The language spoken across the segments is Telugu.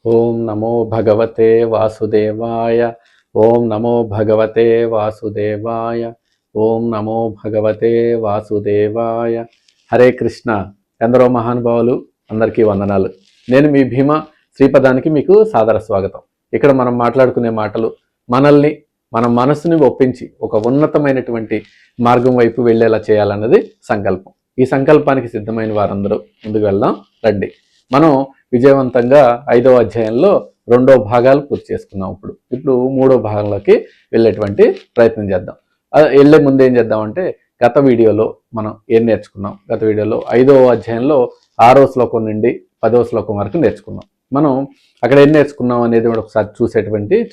ఓం నమో భగవతే వాసుదేవాయ. ఓం నమో భగవతే వాసుదేవాయ. ఓం నమో భగవతే వాసుదేవాయ. హరే కృష్ణ. ఎందరో మహానుభావులు అందరికీ వందనాలు. నేను మీ భీమ శ్రీపదానికి మీకు సాదర స్వాగతం. ఇక్కడ మనం మాట్లాడుకునే మాటలు మనల్ని మన మనసుని ఒప్పించి ఒక ఉన్నతమైనటువంటి మార్గం వైపు వెళ్ళేలా చేయాలన్నది సంకల్పం. ఈ సంకల్పానికి సిద్ధమైన వారందరూ ముందుకు వెళ్దాం రండి. మనం విజయవంతంగా 5వ అధ్యాయంలో 2వ భాగాలు పూర్తి చేసుకున్నాం. ఇప్పుడు 3వ భాగంలోకి వెళ్ళేటువంటి ప్రయత్నం చేద్దాం. వెళ్ళే ముందు ఏం చేద్దామంటే గత వీడియోలో మనం ఏం నేర్చుకున్నాం. గత వీడియోలో 5వ అధ్యాయంలో 6వ శ్లోకం నుండి 10వ శ్లోకం వరకు నేర్చుకున్నాం. మనం అక్కడ ఏం నేర్చుకున్నాం అనేది ఒకసారి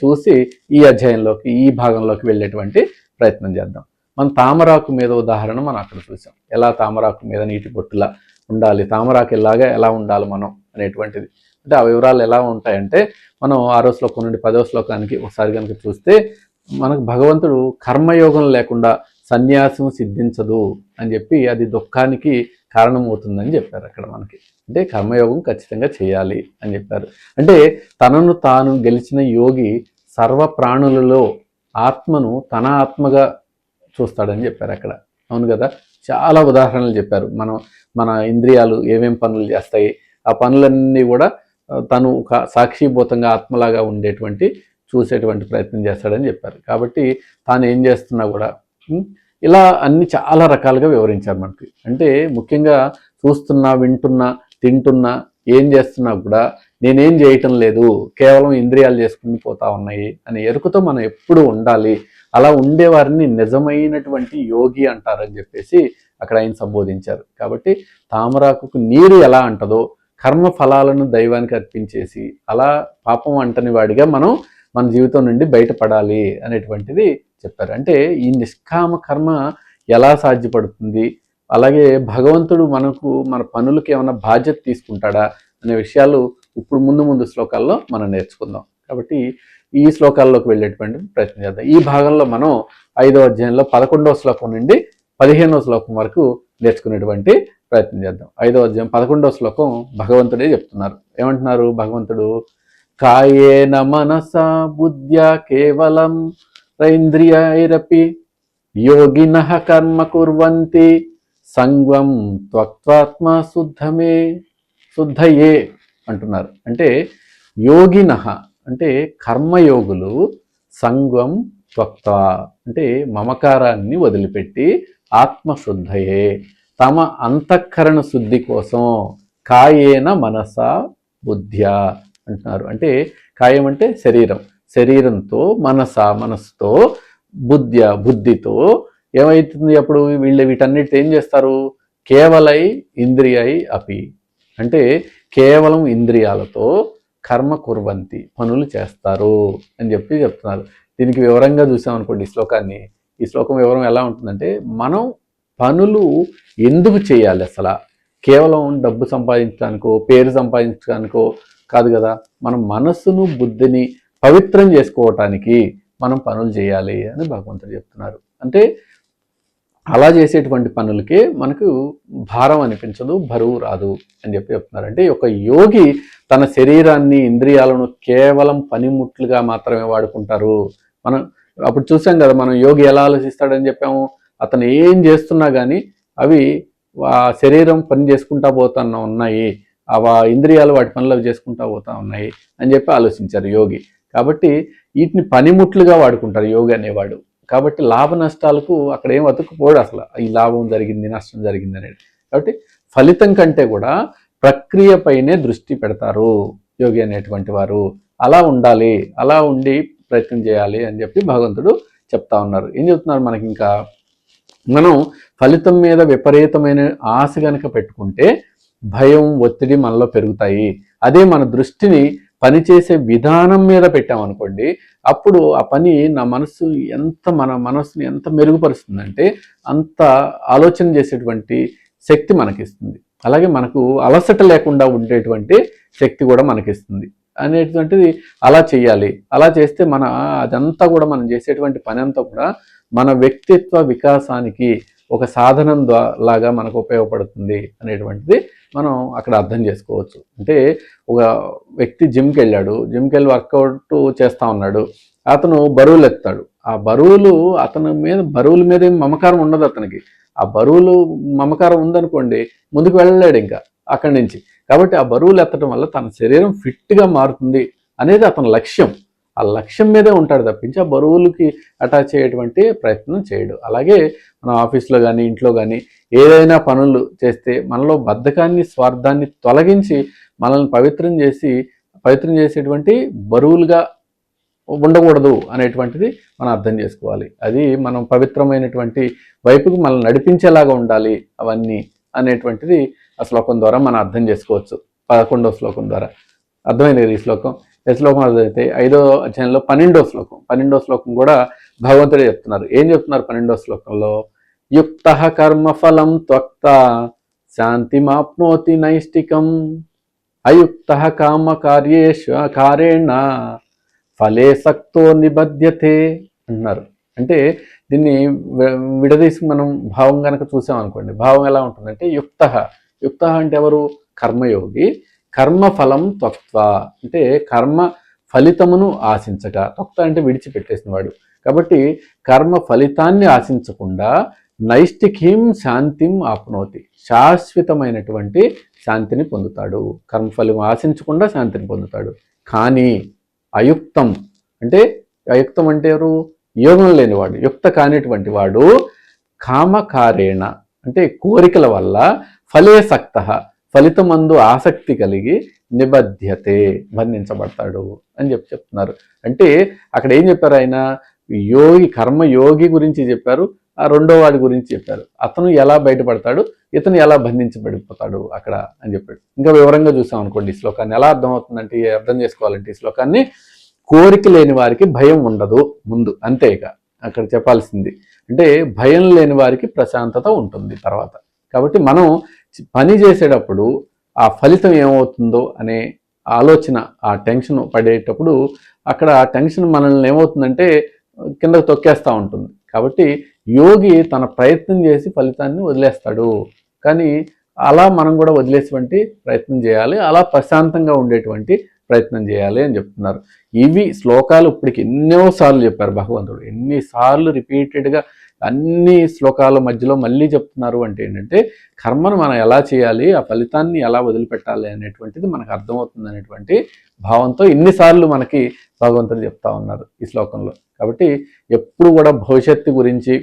చూసి ఈ అధ్యాయంలోకి ఈ భాగంలోకి వెళ్ళేటువంటి ప్రయత్నం చేద్దాం. మనం తామరాకు మీద ఉదాహరణ మనం అక్కడ చూసాం. ఎలా తామరాకు మీద నీటి బొట్టులా ఉండాలి, తామరాకు ఎలా ఉండాలి మనం అనేటువంటిది. అంటే ఆ వివరాలు ఎలా ఉంటాయంటే మనం 6వ శ్లోకం నుండి 10వ శ్లోకానికి ఒకసారి కనుక చూస్తే మనకు భగవంతుడు కర్మయోగం లేకుండా సన్యాసం సిద్ధించదు అని చెప్పి అది దుఃఖానికి కారణమవుతుందని చెప్పారు అక్కడ మనకి. అంటే కర్మయోగం ఖచ్చితంగా చేయాలి అని చెప్పారు. అంటే తనను తాను గెలిచిన యోగి సర్వ ప్రాణులలో ఆత్మను తన ఆత్మగా చూస్తాడని చెప్పారు అక్కడ. అవును కదా, చాలా ఉదాహరణలు చెప్పారు. మన ఇంద్రియాలు ఏమేం పనులు చేస్తాయి, ఆ పనులన్నీ కూడా తను సాక్షిభూతంగా ఆత్మలాగా ఉండేటువంటి చూసేటువంటి ప్రయత్నం చేస్తాడని చెప్పారు. కాబట్టి తాను ఏం చేస్తున్నా కూడా ఇలా అన్ని చాలా రకాలుగా వివరించారు మనకి. అంటే ముఖ్యంగా చూస్తున్నా, వింటున్నా, తింటున్నా, ఏం చేస్తున్నా కూడా నేనేం చేయటం లేదు, కేవలం ఇంద్రియాలు చేసుకుని పోతా ఉన్నాయి అనే ఎరుకతో మనం ఎప్పుడు ఉండాలి. అలా ఉండేవారిని నిజమైనటువంటి యోగి అంటారని చెప్పేసి అక్కడ ఆయన సంబోధించారు. కాబట్టి తామరాకుకు నీరు ఎలా అంటదో కర్మ ఫలాలను దైవానికి అర్పించేసి అలా పాపం అంటని వాడిగా మనం మన జీవితం నుండి బయటపడాలి అనేటువంటిది చెప్పారు. అంటే ఈ నిష్కామ కర్మ ఎలా సాధ్యపడుతుంది, అలాగే భగవంతుడు మన పనులకి ఏమైనా బాధ్యత తీసుకుంటాడా అనే విషయాలు ఇప్పుడు ముందు శ్లోకాల్లో మనం నేర్చుకుందాం. కాబట్టి ఈ శ్లోకాల్లోకి వెళ్ళేటువంటి ప్రయత్నం చేద్దాం. ఈ భాగంలో మనం 5వ అధ్యాయంలో 11వ శ్లోకం నుండి 15వ శ్లోకం వరకు నేర్చుకునేటువంటి ప్రయత్నం చేద్దాం. 5వ అధ్యాయం 11వ శ్లోకం భగవంతుడే చెప్తున్నారు. ఏమంటున్నారు భగవంతుడు? కాయేన మనసా బుద్ధ్యా కేవలం ఇంద్రియైరపి యోగినః కర్మ కుర్వంతి సంగం త్వక్త్వాత్మ శుద్ధయే అంటున్నారు. అంటే యోగినః అంటే కర్మయోగులు సంగం త్వక్త అంటే మమకారాన్ని వదిలిపెట్టి ఆత్మశుద్ధయే తమ అంతఃకరణ శుద్ధి కోసం కాయేన మనస బుద్ధ్యా అంటున్నారు. అంటే కాయం అంటే శరీరంతో మనసుతో బుద్ధితో ఏమవుతుంది అప్పుడు వీటన్నిటి ఏం చేస్తారు? కేవలై ఇంద్రియై అపి అంటే కేవలం ఇంద్రియాలతో కర్మ కుర్వంతి పనులు చేస్తారు అని చెప్తున్నారు. దీనికి వివరంగా చూసామనుకోండి ఈ శ్లోకం వివరం ఎలా ఉంటుందంటే మనం పనులు ఎందుకు చేయాలి? అసలు కేవలం డబ్బు సంపాదించడానికో పేరు సంపాదించడానికో కాదు కదా. మన మనస్సును బుద్ధిని పవిత్రం చేసుకోవటానికి మనం పనులు చేయాలి అని భగవంతుడు చెప్తున్నారు. అంటే అలా చేసేటువంటి పనులకే మనకు భారం అనిపించదు, బరువు రాదు అని చెప్తున్నారు. అంటే ఒక యోగి తన శరీరాన్ని ఇంద్రియాలను కేవలం పనిముట్లుగా మాత్రమే వాడుకుంటారు. మనం అప్పుడు చూసాం కదా, మనం యోగి ఎలా ఆలోచిస్తాడని చెప్పాము. అతను ఏం చేస్తున్నా కానీ అవి ఆ శరీరం పని చేసుకుంటా పోతున్నా ఉన్నాయి, ఇంద్రియాలు వాటి పనులు చేసుకుంటా పోతా ఉన్నాయి అని చెప్పి ఆలోచించారు యోగి. కాబట్టి వీటిని పనిముట్లుగా వాడుకుంటారు యోగి అనేవాడు. కాబట్టి లాభ నష్టాలకు అక్కడ ఏం అతుక్కుపోడు అసలు, ఈ లాభం జరిగింది నష్టం జరిగింది అనేది. కాబట్టి ఫలితం కంటే కూడా ప్రక్రియపైనే దృష్టి పెడతారు యోగి అనేటువంటి వారు. అలా ఉండాలి, అలా ఉండి ప్రయత్నం చేయాలి అని చెప్పి భగవంతుడు చెప్తా ఉన్నారు. ఏం చెప్తున్నారు మనకి? ఇంకా మనం ఫలితం మీద విపరీతమైన ఆశ కనుక పెట్టుకుంటే భయం, ఒత్తిడి మనలో పెరుగుతాయి. అదే మన దృష్టిని పనిచేసే విధానం మీద పెట్టామనుకోండి, అప్పుడు ఆ పని మన మనసుని ఎంత మెరుగుపరుస్తుందంటే అంత ఆలోచన చేసేటువంటి శక్తి మనకిస్తుంది. అలాగే మనకు అలసట లేకుండా ఉండేటువంటి శక్తి కూడా మనకిస్తుంది అనేటువంటిది. అలా చేయాలి. అలా చేస్తే అదంతా కూడా మనం చేసేటువంటి పని అంతా కూడా మన వ్యక్తిత్వ వికాసానికి ఒక సాధనం లాగా మనకు ఉపయోగపడుతుంది అనేటువంటిది మనం అక్కడ అర్థం చేసుకోవచ్చు. అంటే ఒక వ్యక్తి జిమ్కి వెళ్ళి వర్కౌట్ చేస్తూ ఉన్నాడు. అతను బరువులు ఎత్తాడు. ఆ బరువుల మీద ఏం మమకారం ఉండదు అతనికి. ఆ బరువులు మమకారం ఉందనుకోండి, ముందుకు వెళ్ళలేడు ఇంకా అక్కడి నుంచి. కాబట్టి ఆ బరువులు ఎత్తడం వల్ల తన శరీరం ఫిట్గా మారుతుంది అనేది అతని లక్ష్యం. ఆ లక్ష్యం మీదే ఉంటాడు తప్పించి ఆ బరువులకి అటాచ్ అయ్యేటువంటి ప్రయత్నం చేయడు. అలాగే మన ఆఫీస్లో కానీ ఇంట్లో కానీ ఏదైనా పనులు చేస్తే మనలో బద్ధకాన్ని, స్వార్థాన్ని తొలగించి మనల్ని పవిత్రం చేసేటువంటి బరువులుగా ఉండకూడదు అనేటువంటిది మనం అర్థం చేసుకోవాలి. అది మనం పవిత్రమైనటువంటి వైపుకి మనల్ని నడిపించేలాగా ఉండాలి అవన్నీ అనేటువంటిది ఆ శ్లోకం ద్వారా మనం అర్థం చేసుకోవచ్చు. 11వ శ్లోకం ద్వారా అర్థమైంది కదా ఈ శ్లోకం. ఏ శ్లోకం అర్థమైతే 5వ అధ్యాయంలో 12వ శ్లోకం కూడా భగవంతుడే చెప్తున్నారు. ఏం చెప్తున్నారు 12వ శ్లోకంలో? యుక్త కర్మఫలం త్వక్త శాంతిమాప్నోతి నైష్టికం అయుక్త కామ కారేణ ఫలే సక్తో నిబధ్యతే అంటున్నారు. అంటే దీన్ని విడదీసి మనం భావం కనుక చూసామనుకోండి, భావం ఎలా ఉంటుందంటే యుక్త అంటే ఎవరు? కర్మయోగి. కర్మఫలం త్వక్త అంటే కర్మ ఫలితమును ఆశించక, త్వక్త అంటే విడిచిపెట్టేసిన వాడు. కాబట్టి కర్మ ఫలితాన్ని ఆశించకుండా నైష్టికీం శాంతిం ఆప్నోతి, శాశ్వతమైనటువంటి శాంతిని పొందుతాడు. కర్మఫలం ఆశించకుండా శాంతిని పొందుతాడు. కానీ అయుక్తం అంటే ఎవరు? యోగం లేనివాడు, యుక్త కానిటువంటి వాడు కామకారేణ అంటే కోరికల వల్ల ఫలేసక్త ఫలితమందు ఆసక్తి కలిగి నిబధ్యతే బంధించబడతాడు అని చెప్తున్నారు. అంటే అక్కడ ఏం చెప్పారు ఆయన? కర్మయోగి గురించి చెప్పారు, ఆ రెండో వాడి గురించి చెప్పారు. అతను ఎలా బయటపడతాడు, ఇతను ఎలా బంధించబడిపోతాడు అక్కడ అని చెప్పాడు. ఇంకా వివరంగా చూసాం అనుకోండి ఈ శ్లోకాన్ని. ఎలా అర్థం చేసుకోవాలంటే ఈ శ్లోకాన్ని, కోరిక లేని వారికి భయం ఉండదు ముందు, అంతే. ఇక అక్కడ చెప్పాల్సింది అంటే భయం లేని వారికి ప్రశాంతత ఉంటుంది తర్వాత. కాబట్టి మనం పని చేసేటప్పుడు ఆ ఫలితం ఏమవుతుందో అనే ఆలోచన, ఆ టెన్షన్ పడేటప్పుడు అక్కడ ఆ టెన్షన్ మనల్ని ఏమవుతుందంటే కిందకు తొక్కేస్తూ ఉంటుంది. కాబట్టి యోగి తన ప్రయత్నం చేసి ఫలితాన్ని వదిలేస్తాడు. కానీ అలా మనం కూడా వదిలేటువంటి ప్రయత్నం చేయాలి, అలా ప్రశాంతంగా ఉండేటువంటి ప్రయత్నం చేయాలి అని చెప్తున్నారు. ఇవి శ్లోకాలు ఇప్పటికి ఎన్నోసార్లు చెప్పారు భగవంతుడు. ఎన్నిసార్లు రిపీటెడ్గా అన్ని శ్లోకాల మధ్యలో మళ్ళీ చెప్తున్నారు అంటే ఏంటంటే కర్మను మనం ఎలా చేయాలి, ఆ ఫలితాన్ని ఎలా వదిలిపెట్టాలి అనేటువంటిది మనకు అర్థమవుతుంది అనేటువంటి భావంతో ఇన్నిసార్లు మనకి భగవంతుడు చెప్తా ఉన్నారు ఈ శ్లోకంలో. కాబట్టి ఎప్పుడు కూడా భవిష్యత్తు గురించి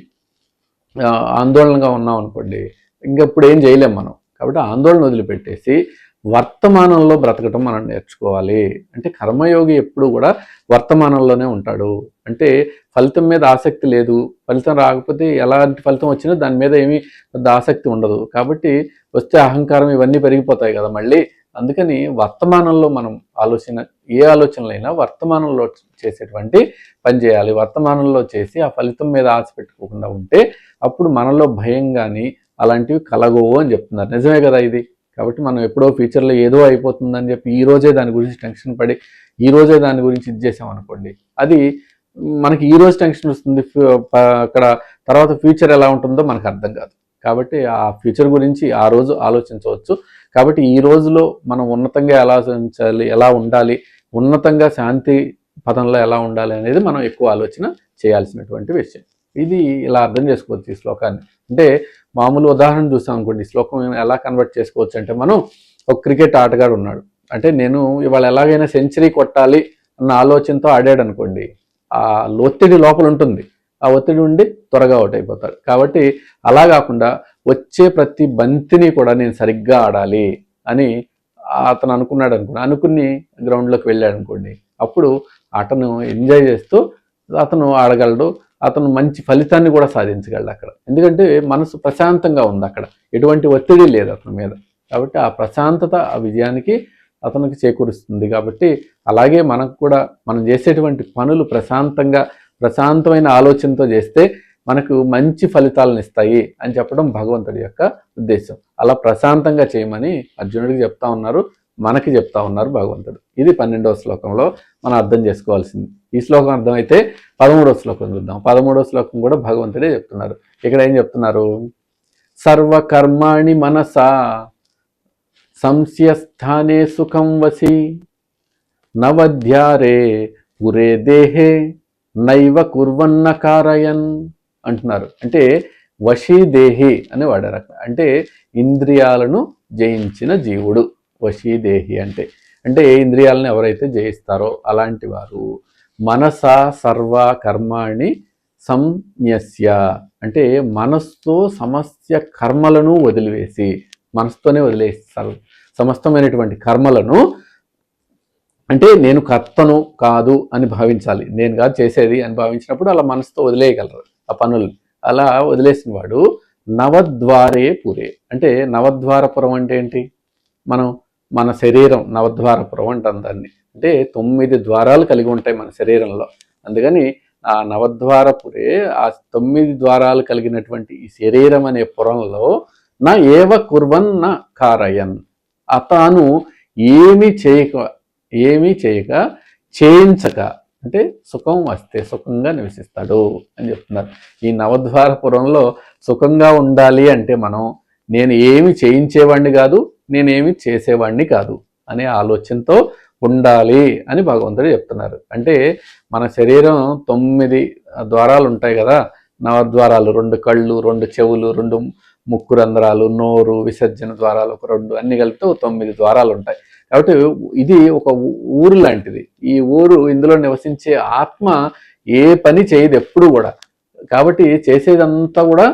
ఆందోళనగా ఉన్నాం అనుకోండి, ఇంకెప్పుడు ఏం చేయలేం మనం. కాబట్టి ఆందోళన వదిలిపెట్టేసి వర్తమానంలో బ్రతకటం మనం నేర్చుకోవాలి. అంటే కర్మయోగి ఎప్పుడు కూడా వర్తమానంలోనే ఉంటాడు. అంటే ఫలితం మీద ఆసక్తి లేదు, ఫలితం రాకపోతే ఎలాంటి ఫలితం వచ్చినా దాని మీద ఏమీ పెద్ద ఆసక్తి ఉండదు. కాబట్టి వస్తే అహంకారం ఇవన్నీ పెరిగిపోతాయి కదా మళ్ళీ. అందుకని వర్తమానంలో మనం ఏ ఆలోచనలైనా వర్తమానంలో చేసేటువంటి పని చేయాలి. వర్తమానంలో చేసి ఆ ఫలితం మీద ఆశ పెట్టుకోకుండా ఉంటే అప్పుడు మనలో భయం కానీ అలాంటివి కలగవు అని చెప్తున్నారు. నిజమే కదా ఇది. కాబట్టి మనం ఎప్పుడో ఫ్యూచర్లో ఏదో అయిపోతుందని చెప్పి ఈ రోజే దాని గురించి టెన్షన్ పడి ఈ రోజే దాని గురించి ఇది చేసామనుకోండి, అది మనకి ఈ రోజు టెన్షన్ వస్తుంది, అక్కడ తర్వాత ఫ్యూచర్ ఎలా ఉంటుందో మనకు అర్థం కాదు. కాబట్టి ఆ ఫ్యూచర్ గురించి ఆ రోజు ఆలోచించవచ్చు. కాబట్టి ఈ రోజులో మనం ఉన్నతంగా ఎలా ఆలోచించాలి, ఎలా ఉండాలి, ఉన్నతంగా శాంతి పదంలో ఎలా ఉండాలి అనేది మనం ఎక్కువ ఆలోచన చేయాల్సినటువంటి విషయం. ఇది ఇలా అర్థం చేసుకోవచ్చు ఈ శ్లోకాన్ని. అంటే మామూలు ఉదాహరణ చూసాం అనుకోండి, ఈ శ్లోకం ఎలా కన్వర్ట్ చేసుకోవచ్చు అంటే, మనం ఒక క్రికెట్ ఆటగాడు ఉన్నాడు. అంటే నేను ఇవాళ ఎలాగైనా సెంచరీ కొట్టాలి అన్న ఆలోచనతో ఆడాడు అనుకోండి, ఆ ఒత్తిడి లోపల ఉంటుంది. ఆ ఒత్తిడి ఉండి త్వరగా అవుట్ అయిపోతాడు. కాబట్టి అలా కాకుండా వచ్చే ప్రతి బంతిని కూడా నేను సరిగ్గా ఆడాలి అని అతను అనుకుని గ్రౌండ్లోకి వెళ్ళాడు అనుకోండి, అప్పుడు ఆటను ఎంజాయ్ చేస్తూ అతను ఆడగలడు. అతను మంచి ఫలితాన్ని కూడా సాధించగలడు అక్కడ. ఎందుకంటే మనసు ప్రశాంతంగా ఉంది, అక్కడ ఎటువంటి ఒత్తిడి లేదు అతని మీద. కాబట్టి ఆ ప్రశాంతత ఆ విజయానికి అతనికి చేకూరుస్తుంది. కాబట్టి అలాగే మనకు కూడా మనం చేసేటువంటి పనులు ప్రశాంతమైన ఆలోచనతో చేస్తే మనకు మంచి ఫలితాలను ఇస్తాయి అని చెప్పడం భగవంతుడి యొక్క ఉద్దేశం. అలా ప్రశాంతంగా చేయమని అర్జునుడికి చెప్తా ఉన్నారు, మనకి చెప్తా ఉన్నారు భగవంతుడు. ఇది 12వ శ్లోకంలో మనం అర్థం చేసుకోవాల్సింది. ఈ శ్లోకం అర్థమైతే 13వ శ్లోకం చూద్దాం. 13వ శ్లోకం కూడా భగవంతుడే చెప్తున్నారు. ఇక్కడ ఏం చెప్తున్నారు? సర్వకర్మాణి మనసా సంస్యస్థానే సుఖం వసి నవధ్యారే పురే దేహే నైవ కుర్వన్న కారయన్ అంటున్నారు. అంటే వశీదేహి అని వాడారు అక్కడ. అంటే ఇంద్రియాలను జయించిన జీవుడు వశీదేహి అంటే. అంటే ఇంద్రియాలను ఎవరైతే జయిస్తారో అలాంటి వారు మనస సర్వ కర్మాణి సంన్యస్య అంటే మనస్సుతో సమస్త కర్మలను వదిలివేసి, మనసుతోనే వదిలేస్తారు సమస్తమైనటువంటి కర్మలను. అంటే నేను కర్తను కాదు అని భావించాలి, నేను కాదు చేసేది అని భావించినప్పుడు అలా మనసుతో వదిలేయగలరు ఆ పనులు. అలా వదిలేసిన వాడు నవద్వారే పురే. అంటే నవద్వారపురం అంటే ఏంటి? మన శరీరం నవద్వారపురం అంటాం దాన్ని. అంటే 9 ద్వారాలు కలిగి ఉంటాయి మన శరీరంలో. అందుకని ఆ నవద్వారపురే, ఆ 9 ద్వారాలు కలిగినటువంటి ఈ శరీరం అనే పురంలో నా ఏవ కుర్వన్ నా కారయన్, అతను ఏమి చేయక చేయించక అంటే సుఖం వస్తే సుఖంగా నివసిస్తాడు అని చెప్తున్నారు. ఈ నవద్వారపురంలో సుఖంగా ఉండాలి అంటే నేను ఏమి చేయించేవాడిని కాదు, నేనేమి చేసేవాడిని కాదు అనే ఆలోచనతో ఉండాలి అని భగవంతుడు చెప్తున్నారు. అంటే మన శరీరం 9 ద్వారాలు ఉంటాయి కదా, నవద్వారాలు, 2 కళ్ళు, 2 చెవులు, 2 ముక్కు రంధ్రాలు, నోరు, విసర్జన ద్వారాలు ఒక 2, అన్ని కలిపితే 9 ద్వారాలు ఉంటాయి. కాబట్టి ఇది ఒక ఊరు లాంటిది. ఈ ఊరు, ఇందులో నివసించే ఆత్మ ఏ పని చేయదు ఎప్పుడు కూడా. కాబట్టి చేసేదంతా కూడా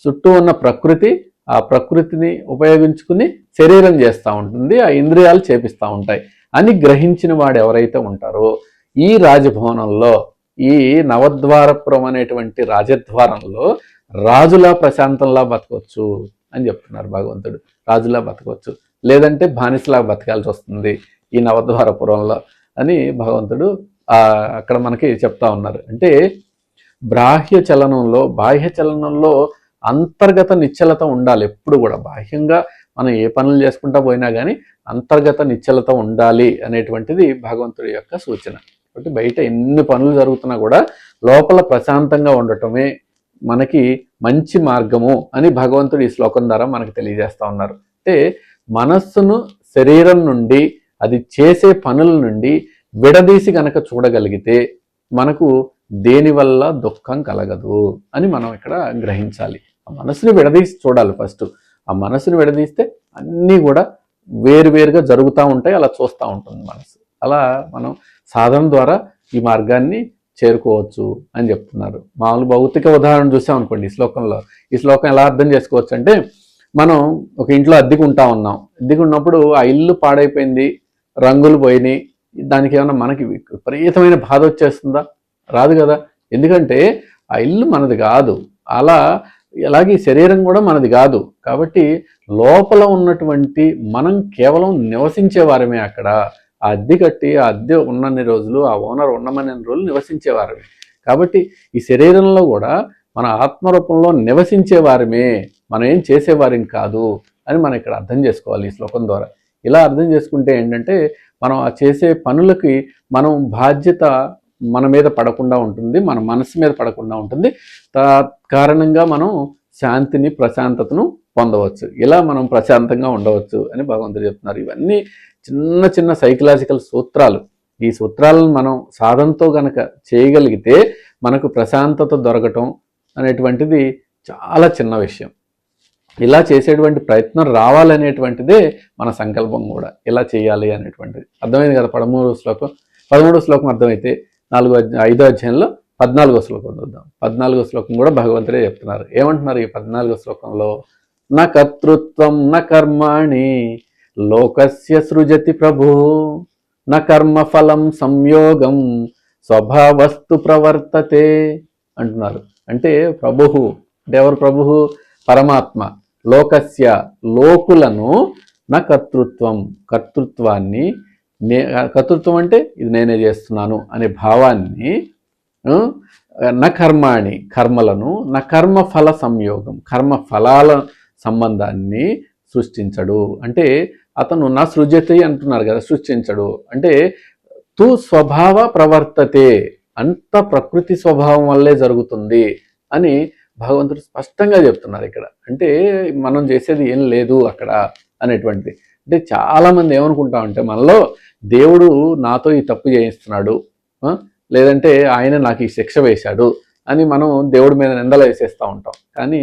చుట్టూ ఉన్న ప్రకృతి, ఆ ప్రకృతిని ఉపయోగించుకుని శరీరం చేస్తూ ఉంటుంది, ఆ ఇంద్రియాలు చేపిస్తూ ఉంటాయి అని గ్రహించిన వాడు ఎవరైతే ఉంటారో ఈ రాజభవనంలో, ఈ నవద్వారపురం అనేటువంటి రాజద్వారంలో రాజులా ప్రశాంతంలా బతకవచ్చు అని చెప్తున్నారు భగవంతుడు. రాజులా బతకవచ్చు, లేదంటే బానిసలా బతకాల్సి వస్తుంది ఈ నవద్వారపురంలో అని భగవంతుడు అక్కడ మనకి చెప్తా ఉన్నారు. అంటే బాహ్య చలనంలో అంతర్గత నిశ్చలత ఉండాలి ఎప్పుడు కూడా. బాహ్యంగా మనం ఏ పనులు చేసుకుంటా పోయినా కానీ అంతర్గత నిశ్చలత ఉండాలి అనేటువంటిది భగవంతుడి యొక్క సూచన. కాబట్టి బయట ఎన్ని పనులు జరుగుతున్నా కూడా లోపల ప్రశాంతంగా ఉండటమే మనకి మంచి మార్గము అని భగవంతుడు ఈ శ్లోకం ద్వారా మనకు తెలియజేస్తా ఉన్నారు. అంటే మనస్సును శరీరం నుండి, అది చేసే పనుల నుండి విడదీసి గనక చూడగలిగితే మనకు దేనివల్ల దుఃఖం కలగదు అని మనం ఇక్కడ గ్రహించాలి. ఆ మనసుని విడదీసి చూడాలి ఫస్ట్. ఆ మనసుని విడదీస్తే అన్నీ కూడా వేరువేరుగా జరుగుతూ ఉంటాయి, అలా చూస్తూ ఉంటుంది మనసు. అలా మనం సాధన ద్వారా ఈ మార్గాన్ని చేరుకోవచ్చు అని చెప్తున్నారు. మామూలు భౌతిక ఉదాహరణ చూసాం అనుకోండి ఈ శ్లోకంలో. ఈ శ్లోకం ఎలా అర్థం చేసుకోవచ్చు అంటే, మనం ఒక ఇంట్లో అద్దెకు ఉన్నాం. అద్దెకు ఉన్నప్పుడు ఆ ఇల్లు పాడైపోయింది, రంగులు పోయినాయి, దానికి ఏమన్నా మనకి విపరీతమైన బాధ వచ్చేస్తుందా? రాదు కదా. ఎందుకంటే ఆ ఇల్లు మనది కాదు, అలాగే శరీరం కూడా మనది కాదు. కాబట్టి లోపల ఉన్నటువంటి మనం కేవలం నివసించే వారమే అక్కడ. ఆ అద్దె కట్టి, ఆ అద్దె ఉన్నన్ని రోజులు, ఆ ఓనర్ ఉన్నమని రోజులు నివసించేవారమే. కాబట్టి ఈ శరీరంలో కూడా మన ఆత్మరూపంలో నివసించేవారమే, మనం ఏం చేసేవారం కాదు అని మనం ఇక్కడ అర్థం చేసుకోవాలి ఈ శ్లోకం ద్వారా. ఇలా అర్థం చేసుకుంటే ఏంటంటే, మనం ఆ చేసే పనులకి బాధ్యత మన మీద పడకుండా ఉంటుంది, మన మనసు మీద పడకుండా ఉంటుంది. కారణంగా మనం శాంతిని, ప్రశాంతతను పొందవచ్చు. ఇలా మనం ప్రశాంతంగా ఉండవచ్చు అని భగవంతుడు చెప్తున్నారు. ఇవన్నీ చిన్న చిన్న సైకలాజికల్ సూత్రాలు. ఈ సూత్రాలను మనం సాధనతో గనక చేయగలిగితే మనకు ప్రశాంతత దొరకటం అనేటువంటిది చాలా చిన్న విషయం. ఇలా చేసేటువంటి ప్రయత్నం రావాలనేటువంటిదే మన సంకల్పం కూడా. ఇలా చేయాలి అనేటువంటిది అర్థమైంది కదా. 13వ శ్లోకం అర్థమైతే 5వ అధ్యాయంలో 14వ శ్లోకం చూద్దాం. 14వ శ్లోకం కూడా భగవంతుడే చెప్తున్నారు. ఏమంటున్నారు ఈ 14వ శ్లోకంలో? న కర్తృత్వం న కర్మాణి లోకస్య సృజతి ప్రభు న కర్మఫలం సంయోగం స్వభావస్తు ప్రవర్తతే అంటున్నారు. అంటే ప్రభువు అంటే ఎవరు? ప్రభువు పరమాత్మ. లోకస్య లోకులను నా కర్తృత్వాన్ని కర్తృత్వం అంటే ఇది నేనే చేస్తున్నాను అనే భావాన్ని, నా కర్మాణి కర్మలను, నా కర్మఫల సంయోగం కర్మఫలాల సంబంధాన్ని సృష్టించడు. అంటే అతను నా సృజతి అంటున్నారు కదా, సృష్టించడు అంటే తు స్వభావ ప్రవర్తతే, అంత ప్రకృతి స్వభావం వల్లే జరుగుతుంది అని భగవంతుడు స్పష్టంగా చెప్తున్నారు ఇక్కడ. అంటే మనం చేసేది ఏం లేదు అక్కడ అనేటువంటిది. అంటే చాలామంది ఏమనుకుంటామంటే మనలో దేవుడు నాతో ఈ తప్పు చేయిస్తున్నాడు, లేదంటే ఆయన నాకు ఈ శిక్ష వేశాడు అని మనం దేవుడి మీద నిందలు వేసేస్తూ ఉంటాం. కానీ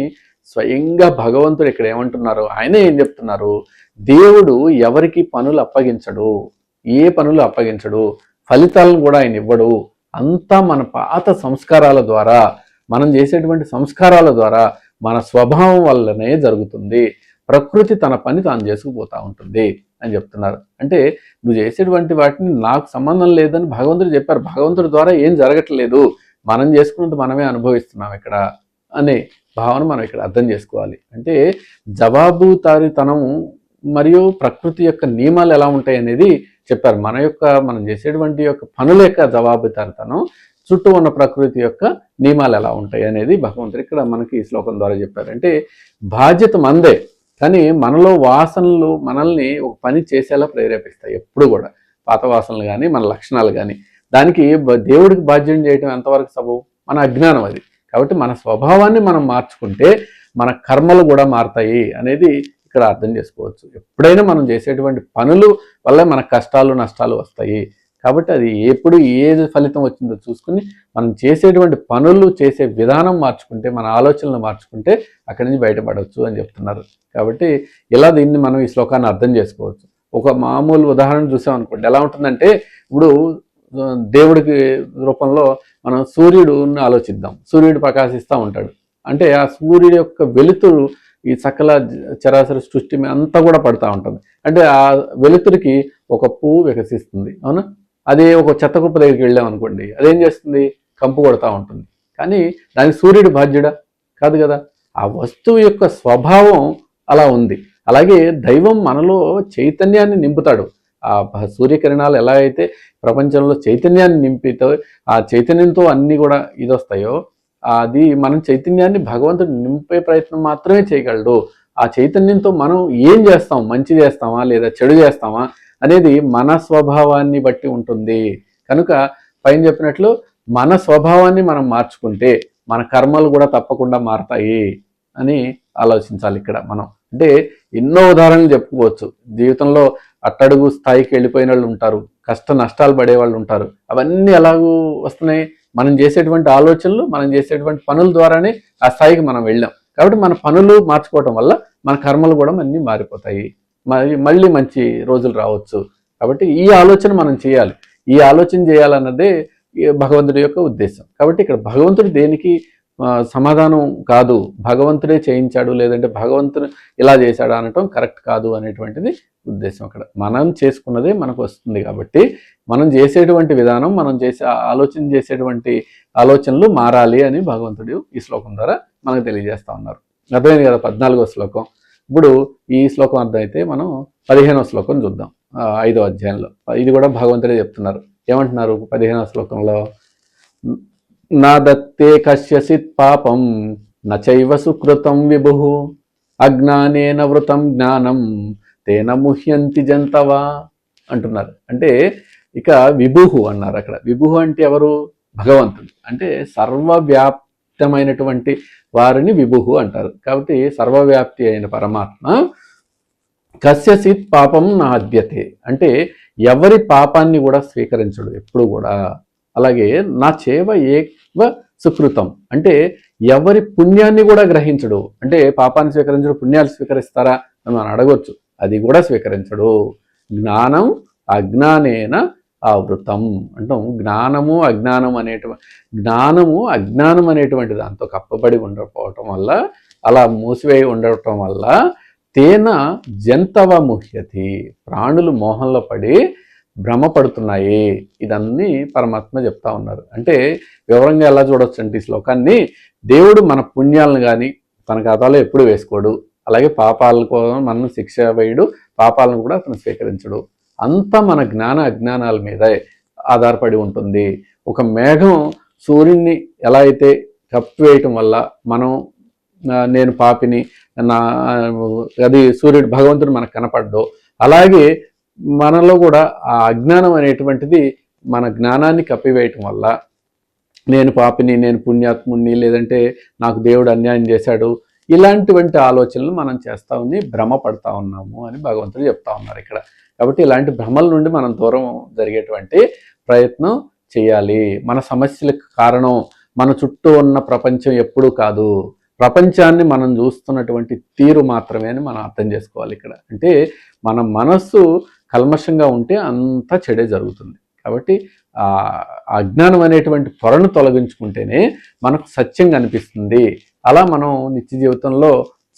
స్వయంగా భగవంతుడు ఇక్కడ ఏమంటున్నారు, ఆయనే ఏం చెప్తున్నారు, దేవుడు ఎవరికి పనులు అప్పగించడు, ఏ పనులు అప్పగించడు, ఫలితాలను కూడా ఆయన ఇవ్వడు. అంతా మన పాత సంస్కారాల ద్వారా, మనం చేసేటువంటి సంస్కారాల ద్వారా, మన స్వభావం వల్లనే జరుగుతుంది. ప్రకృతి తన పని తాను చేసుకుపోతూ ఉంటుంది అని చెప్తున్నారు. అంటే నువ్వు చేసేటువంటి వాటిని నాకు సంబంధం లేదని భగవంతుడు చెప్పారు. భగవంతుడి ద్వారా ఏం జరగట్లేదు, మనం చేసుకున్నట్టు మనమే అనుభవిస్తున్నాం ఇక్కడ అనే భావన మనం ఇక్కడ అర్థం చేసుకోవాలి. అంటే జవాబుదారీతనము మరియు ప్రకృతి యొక్క నియమాలు ఎలా ఉంటాయి అనేది చెప్పారు. మనం చేసేటువంటి యొక్క పనుల యొక్క జవాబుదారీతనం, చుట్టూ ఉన్న ప్రకృతి యొక్క నియమాలు ఎలా ఉంటాయి అనేది భగవంతుడు ఇక్కడ మనకి ఈ శ్లోకం ద్వారా చెప్పారు. అంటే బాధ్యత మందే, కానీ మనలో వాసనలు మనల్ని ఒక పని చేసేలా ప్రేరేపిస్తాయి. ఎప్పుడు కూడా పాత వాసనలు కానీ మన లక్షణాలు కానీ, దానికి దేవుడికి బాధ్యం చేయడం ఎంతవరకు సబబు, మన అజ్ఞానం అది. కాబట్టి మన స్వభావాన్ని మనం మార్చుకుంటే మన కర్మలు కూడా మారుతాయి అనేది ఇక్కడ అర్థం చేసుకోవచ్చు. ఎప్పుడైనా మనం చేసేటువంటి పనులు వల్ల మన కష్టాలు నష్టాలు వస్తాయి. కాబట్టి అది ఎప్పుడు ఏది ఫలితం వచ్చిందో చూసుకుని మనం చేసేటువంటి పనులు చేసే విధానం మార్చుకుంటే, మన ఆలోచనలు మార్చుకుంటే అక్కడి నుంచి బయటపడవచ్చు అని చెప్తున్నారు. కాబట్టి ఇలా దీన్ని మనం ఈ శ్లోకాన్ని అర్థం చేసుకోవచ్చు. ఒక మామూలు ఉదాహరణ చూసామనుకోండి, ఎలా ఉంటుందంటే, ఇప్పుడు దేవుడికి రూపంలో మనం సూర్యుడిని ఆలోచిద్దాం. సూర్యుడు ప్రకాశిస్తూ ఉంటాడు. అంటే ఆ సూర్యుడి యొక్క వెలుతురు ఈ సకల చరాచర సృష్టి అంతా కూడా పడుతూ ఉంటుంది. అంటే ఆ వెలుతురికి ఒక పువ్వు వికసిస్తుంది, అవునా? అదే ఒక చెత్త కుప్ప దగ్గరికి వెళ్ళాం అనుకోండి, అదేం చేస్తుంది, కంపు కొడతా ఉంటుంది. కానీ దానికి సూర్యుడు బాధ్యుడా? కాదు కదా. ఆ వస్తువు యొక్క స్వభావం అలా ఉంది. అలాగే దైవం మనలో చైతన్యాన్ని నింపుతాడు. ఆ సూర్యకిరణాలు ఎలా అయితే ప్రపంచంలో చైతన్యాన్ని నింపితో, ఆ చైతన్యంతో అన్నీ కూడా ఇదొస్తాయో, అది మనం చైతన్యాన్ని భగవంతుడు నింపే ప్రయత్నం మాత్రమే చేయగలడు. ఆ చైతన్యంతో మనం ఏం చేస్తాం, మంచి చేస్తామా లేదా చెడు చేస్తామా అనేది మన స్వభావాన్ని బట్టి ఉంటుంది. కనుక పైన చెప్పినట్లు మన స్వభావాన్ని మనం మార్చుకుంటే మన కర్మలు కూడా తప్పకుండా మారతాయి అని ఆలోచించాలి ఇక్కడ మనం. అంటే ఎన్నో ఉదాహరణలు చెప్పుకోవచ్చు. జీవితంలో అట్టడుగు స్థాయికి వెళ్ళిపోయిన వాళ్ళు ఉంటారు, కష్ట నష్టాలు పడే వాళ్ళు ఉంటారు. అవన్నీ ఎలాగూ వస్తున్నాయి, మనం చేసేటువంటి ఆలోచనలు, మనం చేసేటువంటి పనుల ద్వారానే ఆ స్థాయికి మనం వెళ్ళాం. కాబట్టి మన పనులు మార్చుకోవటం వల్ల మన కర్మలు కూడా అన్నీ మారిపోతాయి, మళ్ళీ మంచి రోజులు రావచ్చు. కాబట్టి ఈ ఆలోచన మనం చేయాలి. ఈ ఆలోచన చేయాలన్నదే భగవంతుడి యొక్క ఉద్దేశం. కాబట్టి ఇక్కడ భగవంతుడు దేనికి సమాధానం కాదు, భగవంతుడే చేయించాడు లేదంటే భగవంతుడు ఇలా చేశాడు అనటం కరెక్ట్ కాదు అనేటువంటిది ఉద్దేశం. అక్కడ మనం చేసుకున్నదే మనకు వస్తుంది. కాబట్టి మనం చేసేటువంటి విధానం, మనం చేసేటువంటి ఆలోచనలు మారాలి అని భగవంతుడు ఈ శ్లోకం ద్వారా మనకు తెలియజేస్తా ఉన్నారు. అర్థమైంది కదా 14వ శ్లోకం. ఇప్పుడు ఈ శ్లోకం అర్థమైతే మనం 15వ శ్లోకం చూద్దాం. 5వ అధ్యాయంలో ఇది కూడా భగవంతుడే చెప్తున్నారు. ఏమంటున్నారు 15వ శ్లోకంలో, నా దత్తే కశ్యసిత్ పాపం నచైవ సుకృతం విభు అజ్ఞానేన వృతం జ్ఞానం తేన ముహ్యంతి జంతవా అంటున్నారు. అంటే ఇక విభుహు అన్నారు. అక్కడ విభుహు అంటే ఎవరు? భగవంతుడు. అంటే సర్వవ్యాప్తమైనటువంటి వారిని విభుహు అంటారు. కాబట్టి సర్వవ్యాప్తి అయిన పరమాత్మ కస్యసిత్ పాపం నాద్యతే అంటే ఎవరి పాపాన్ని కూడా స్వీకరించడు ఎప్పుడు కూడా. అలాగే నా చేవ ఏవ సుకృతం అంటే ఎవరి పుణ్యాన్ని కూడా గ్రహించడు. అంటే పాపాన్ని స్వీకరించడు, పుణ్యాలు స్వీకరిస్తారా అని మనం అడగొచ్చు, అది కూడా స్వీకరించడు. జ్ఞానం అజ్ఞానేన ఆవృతం అంటాం. జ్ఞానము అజ్ఞానం అనేటువంటి దాంతో కప్పబడి ఉండకపోవటం వల్ల, అలా మూసివేయి ఉండటం వల్ల తేన జంతవ ముహ్యతి ప్రాణులు మోహంలో పడి భ్రమపడుతున్నాయి. ఇదన్నీ పరమాత్మ చెప్తా ఉన్నారు. అంటే వివరంగా ఎలా చూడొచ్చు అంటే ఈ శ్లోకాన్ని, దేవుడు మన పుణ్యాలను కానీ తన ఖాతాలో ఎప్పుడు వేసుకోడు, అలాగే పాపాల కోసం మనం శిక్ష వేయడు, పాపాలను కూడా అతను స్వీకరించడు. అంతా మన జ్ఞాన అజ్ఞానాల మీద ఆధారపడి ఉంటుంది. ఒక మేఘం సూర్యుడిని ఎలా అయితే కప్పివేయటం వల్ల మనం నేను పాపిని అది సూర్యుడు భగవంతుడు మనకు కనపడ్డో, అలాగే మనలో కూడా ఆ అజ్ఞానం అనేటువంటిది మన జ్ఞానాన్ని కప్పివేయటం వల్ల నేను పాపిని, నేను పుణ్యాత్ముడిని, లేదంటే నాకు దేవుడు అన్యాయం చేశాడు, ఇలాంటివంటి ఆలోచనలు మనం చేస్తా ఉని భ్రమ పడతా ఉన్నాము అని భగవంతుడు చెప్తా ఉన్నారు ఇక్కడ. కాబట్టి ఇలాంటి భ్రమల నుండి మనం దూరం జరిగేటువంటి ప్రయత్నం చేయాలి. మన సమస్యలకు కారణం మన చుట్టూ ఉన్న ప్రపంచం ఎప్పుడూ కాదు, ప్రపంచాన్ని మనం చూస్తున్నటువంటి తీరు మాత్రమే అని మనం అర్థం చేసుకోవాలి ఇక్కడ. అంటే మన మనస్సు కల్మషంగా ఉంటే అంతా చెడే జరుగుతుంది. కాబట్టి ఆ అజ్ఞానం అనేటువంటి పొరను తొలగించుకుంటేనే మనకు సత్యం కనిపిస్తుంది. అలా మనం నిత్య జీవితంలో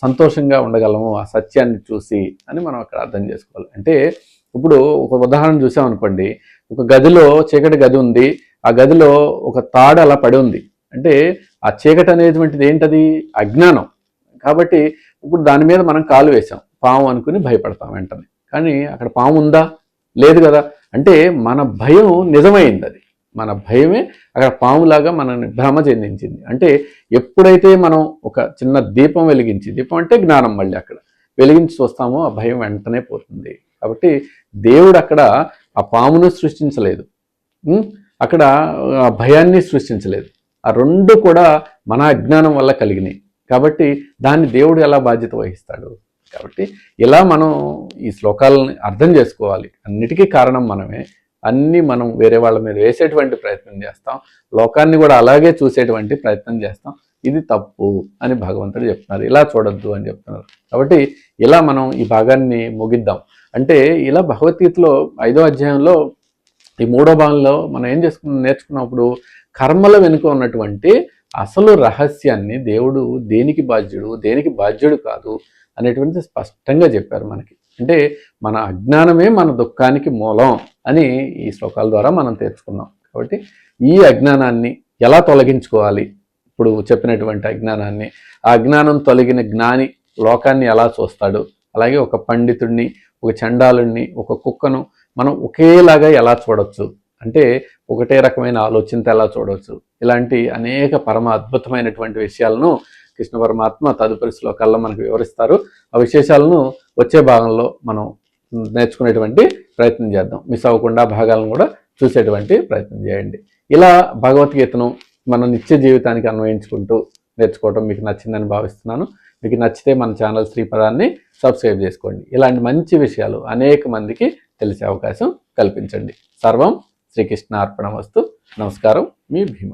సంతోషంగా ఉండగలము ఆ సత్యాన్ని చూసి అని మనం అక్కడ అర్థం చేసుకోవాలి. అంటే ఇప్పుడు ఒక ఉదాహరణ చూసామనుకోండి, ఒక గదిలో చీకటి గది ఉంది, ఆ గదిలో ఒక తాడు అలా పడి ఉంది. అంటే ఆ చీకటి అనేటువంటిది ఏంటది? అజ్ఞానం. కాబట్టి ఇప్పుడు దాని మీద మనం కాలు వేసాం, పాము అనుకుని భయపడతాం వెంటనే. కానీ అక్కడ పాము ఉందా? లేదు కదా. అంటే మన భయం నిజమైంది, అది మన భయమే అక్కడ పాములాగా మనల్ని భ్రమ చెందించింది. అంటే ఎప్పుడైతే మనం ఒక చిన్న దీపం వెలిగించి, దీపం అంటే జ్ఞానం, మళ్ళీ అక్కడ వెలిగించి చూస్తామో ఆ భయం వెంటనే పోతుంది. కాబట్టి దేవుడు అక్కడ ఆ పామును సృష్టించలేదు, అక్కడ ఆ భయాన్ని సృష్టించలేదు. ఆ రెండు కూడా మన అజ్ఞానం వల్ల కలిగినాయి. కాబట్టి దాన్ని దేవుడు ఎలా బాధ్యత వహిస్తాడు? కాబట్టి ఇలా మనం ఈ శ్లోకాలని అర్థం చేసుకోవాలి. అన్నిటికీ కారణం మనమే. అన్నీ మనం వేరే వాళ్ళ మీద వేసేటువంటి ప్రయత్నం చేస్తాం, లోకాన్ని కూడా అలాగే చూసేటువంటి ప్రయత్నం చేస్తాం. ఇది తప్పు అని భగవంతుడు చెప్తున్నారు, ఇలా చూడొద్దు అని చెప్తున్నారు. కాబట్టి ఇలా మనం ఈ భాగాన్ని ముగిద్దాం. అంటే ఇలా భగవద్గీతలో 5వ అధ్యాయంలో ఈ 3వ భాగంలో మనం ఏం నేర్చుకున్నప్పుడు కర్మల వెనుక ఉన్నటువంటి అసలు రహస్యాన్ని దేవుడు దేనికి బాధ్యుడు, దేనికి బాధ్యుడు కాదు అనేటువంటిది స్పష్టంగా చెప్పారు మనకి. అంటే మన అజ్ఞానమే మన దుఃఖానికి మూలం అని ఈ శ్లోకాల ద్వారా మనం తెలుసుకున్నాం. కాబట్టి ఈ అజ్ఞానాన్ని ఎలా తొలగించుకోవాలి, ఇప్పుడు చెప్పినటువంటి అజ్ఞానాన్ని, ఆ అజ్ఞానం తొలగిన జ్ఞాని లోకాన్ని ఎలా చూస్తాడు, అలాగే ఒక పండితుడిని, ఒక చండాలుడిని, ఒక కుక్కను మనం ఒకేలాగా ఎలా చూడొచ్చు, అంటే ఒకటే రకమైన ఆలోచనతో ఎలా చూడవచ్చు, ఇలాంటి అనేక పరమ అద్భుతమైనటువంటి విషయాలను కృష్ణ పరమాత్మ తదుపరి శ్లోకాల్లో మనకు వివరిస్తారు. ఆ విశేషాలను వచ్చే భాగంలో మనం నేర్చుకునేటువంటి ప్రయత్నం చేద్దాం. మిస్ అవ్వకుండా భాగాలను కూడా చూసేటువంటి ప్రయత్నం చేయండి. ఇలా భగవద్గీతను మన నిత్య జీవితానికి అన్వయించుకుంటూ నేర్చుకోవడం మీకు నచ్చిందని భావిస్తున్నాను. మీకు నచ్చితే మన ఛానల్ శ్రీపదాన్ని సబ్స్క్రైబ్ చేసుకోండి. ఇలాంటి మంచి విషయాలు అనేక మందికి తెలిసే అవకాశం కల్పించండి. సర్వం శ్రీకృష్ణ అర్పణమస్తు. నమస్కారం, మీ భీమ.